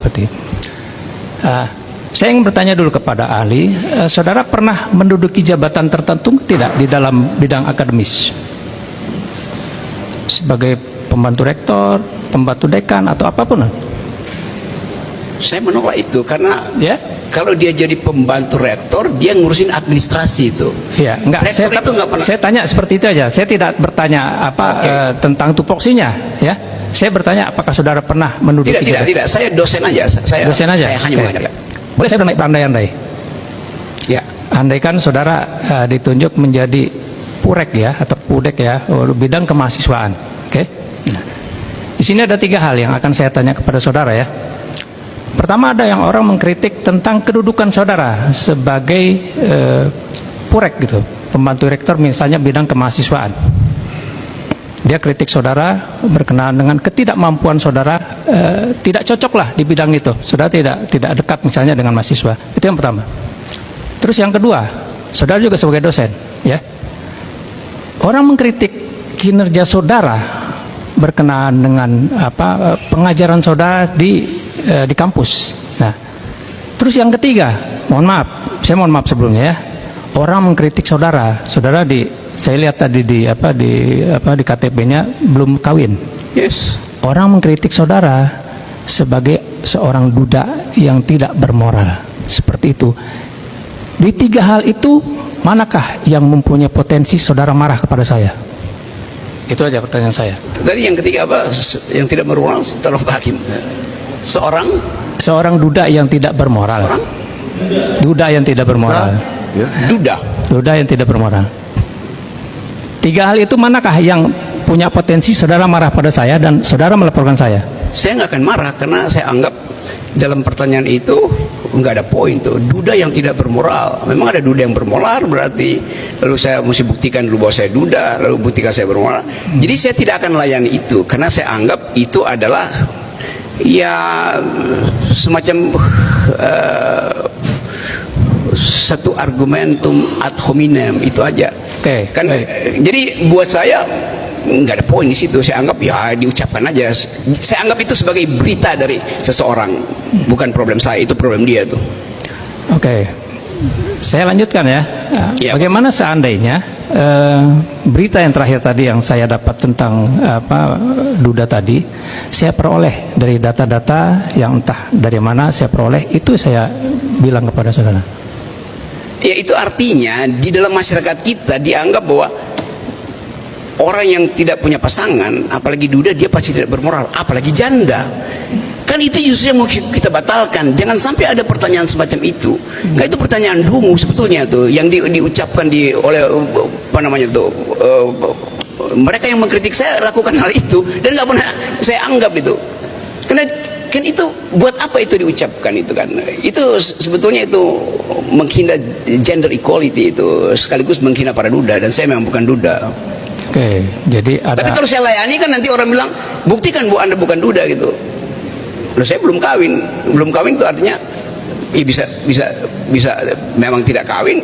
Seperti, saya ingin bertanya dulu kepada ahli, saudara pernah menduduki jabatan tertentu tidak di dalam bidang akademis? Sebagai pembantu rektor, pembantu dekan, atau apapun? Saya menolak itu karena Ya? kalau dia jadi pembantu rektor, dia ngurusin administrasi itu. Ya, enggak. Rektor itu nggak pernah. Saya tanya seperti itu aja. Saya tidak bertanya tentang tupoksinya, ya. Saya bertanya apakah saudara pernah menduduki Tidak. Saya dosen aja. Saya hanya mengajarkan. Boleh saya berandai-andai? Ya. Andaikan saudara ditunjuk menjadi purek ya, atau pudek ya, bidang kemahasiswaan. Oke? Nah, di sini ada 3 hal yang akan saya tanya kepada saudara ya. Pertama, ada yang orang mengkritik tentang kedudukan saudara sebagai purek gitu, pembantu rektor misalnya bidang kemahasiswaan. Dia kritik saudara berkenaan dengan ketidakmampuan saudara, tidak cocok lah di bidang itu. Saudara tidak dekat misalnya dengan mahasiswa. Itu yang pertama. Terus yang kedua, saudara juga sebagai dosen, ya. Orang mengkritik kinerja saudara berkenaan dengan pengajaran saudara di kampus. Nah, terus yang ketiga, saya mohon maaf sebelumnya ya. Orang mengkritik saudara saya lihat tadi di KTP-nya belum kawin. Yes. Orang mengkritik saudara sebagai seorang duda yang tidak bermoral. Seperti itu. Di 3 hal itu, manakah yang mempunyai potensi saudara marah kepada saya? Itu aja pertanyaan saya. Tadi yang ketiga apa? Yang tidak bermoral, tolong Pak Hakim. Seorang duda yang tidak bermoral. Orang? Duda yang tidak bermoral. Duda yang tidak bermoral. 3 hal itu manakah yang punya potensi saudara marah pada saya dan saudara melaporkan saya? Saya nggak akan marah karena saya anggap dalam pertanyaan itu nggak ada poin tuh. Duda yang tidak bermoral. Memang ada duda yang bermoral, berarti lalu saya mesti buktikan dulu bahwa saya duda, lalu buktikan saya bermoral. Jadi saya tidak akan melayani itu karena saya anggap itu adalah ya semacam satu argumentum ad hominem, itu aja. Kan jadi buat saya nggak ada poin di situ. Saya anggap ya diucapkan aja. Saya anggap itu sebagai berita dari seseorang, bukan problem saya, itu problem dia tuh. Saya lanjutkan ya. Bagaimana seandainya berita yang terakhir tadi yang saya dapat tentang duda tadi, saya peroleh dari data-data yang entah dari mana saya peroleh, itu saya bilang kepada saudara. Ya, itu artinya di dalam masyarakat kita dianggap bahwa orang yang tidak punya pasangan, apalagi duda, dia pasti tidak bermoral, apalagi janda. Kan itu justru yang mau kita batalkan. Jangan sampai ada pertanyaan semacam itu. Nah, itu pertanyaan dungu sebetulnya tuh yang diucapkan oleh mereka yang mengkritik saya lakukan hal itu dan nggak pernah saya anggap itu. Karena kan itu buat apa itu diucapkan itu kan? Itu sebetulnya itu menghina gender equality, itu sekaligus menghina para duda, dan saya memang bukan duda. Jadi ada. Tapi kalau saya layani kan nanti orang bilang buktikan bahwa Anda bukan duda gitu. Loh, saya belum kawin itu artinya ya bisa memang tidak kawin.